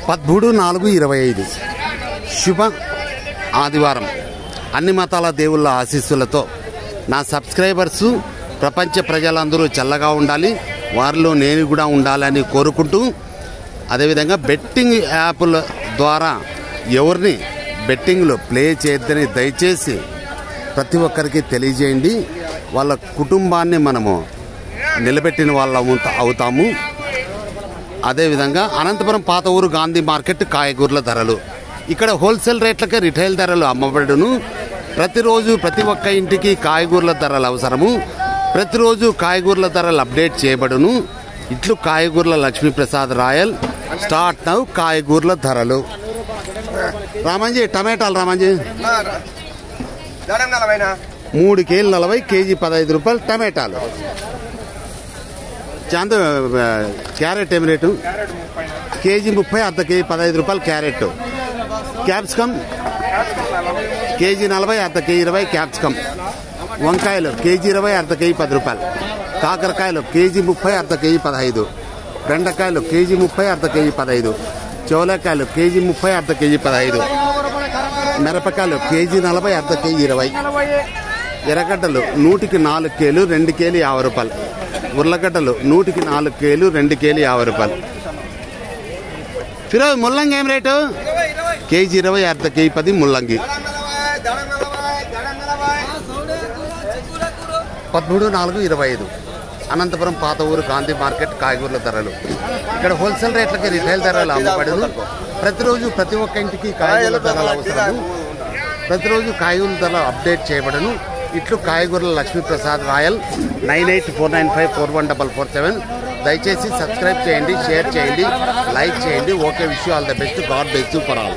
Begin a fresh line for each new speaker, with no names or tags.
13/4/25 శుభ ఆదివారం. అన్ని మతాల దేవుళ్ళ ఆశీస్సులతో నా సబ్స్క్రైబర్సు ప్రపంచ ప్రజలందరూ చల్లగా ఉండాలి, వారిలో నేను కూడా ఉండాలని కోరుకుంటూ, అదేవిధంగా బెట్టింగ్ యాప్ల ద్వారా ఎవరిని బెట్టింగ్లో ప్లే చేయొద్దని దయచేసి ప్రతి ఒక్కరికి తెలియజేయండి. వాళ్ళ కుటుంబాన్ని మనము నిలబెట్టిన వాళ్ళం అవుతాము. అదేవిధంగా అనంతపురం పాత ఊరు గాంధీ మార్కెట్ కాయగూరల ధరలు ఇక్కడ హోల్సేల్ రేట్లకే రిటైల్ ధరలు అమ్మబడును. ప్రతిరోజు ప్రతి ఒక్క ఇంటికి కాయగూరల ధరలు అవసరము. ప్రతిరోజు కాయగూరల ధరలు అప్డేట్ చేయబడును. ఇట్లు కాయగూరల లక్ష్మీప్రసాద్ రాయల్. స్టార్ట్ నౌ కాయగూరల ధరలు. రామంజీ టమాటాలు రామంజీ 3 కేజీలు 40, కేజీ 15 రూపాయలు టమాటాలు. చాంద క్యారెట్ ఏమి రేటు? కేజీ 30, అర్ధ కేజీ 15 రూపాయలు క్యారెట్. క్యాప్సికమ్ కేజీ 40, అర్ధ కేజీ 20 క్యాప్సికమ్. వంకాయలు కేజీ 20, అర్ధ కేజీ 10 రూపాయలు. కాకరకాయలు కేజీ 30, అర్ధ కేజీ 15. బెండకాయలు కేజీ 30, అర్ధ కేజీ 15. చోలకాయలు కేజీ 30, అర్ధ కేజీ 15. మిరపకాయలు కేజీ 40, అర్ధ కేజీ 20. ఎర్రగడ్డలు 100కి 4 కేలు 2 కేలు 50 రూపాయలు. ఉర్లగడ్డలు 100కి 4 కేలు 2 కేలు 50 రూపాయలు. ఫిరోజ్ ముల్లంగి ఏం రేటు? కేజీ 20, అర్ధ కేజీ 10 ముల్లంగి. 13/4/25 అనంతపురం పాత ఊరు గాంధీ మార్కెట్ కాయగూరల ధరలు ఇక్కడ హోల్సేల్ రేట్లకి రిటైల్ ధరలు అమ్మబడును. ప్రతిరోజు ప్రతి ఒక్క ఇంటికి కాయగూరల ధరలు అవసరము. ప్రతిరోజు కాయగూరల ధరలు అప్డేట్ చేయబడును. ఇట్లు కాయగూరల లక్ష్మీప్రసాద్ రాయల్. 9849541447. దయచేసి సబ్స్క్రైబ్ చేయండి, షేర్ చేయండి, లైక్ చేయండి. Okay, wish you all the best. God bless you for all.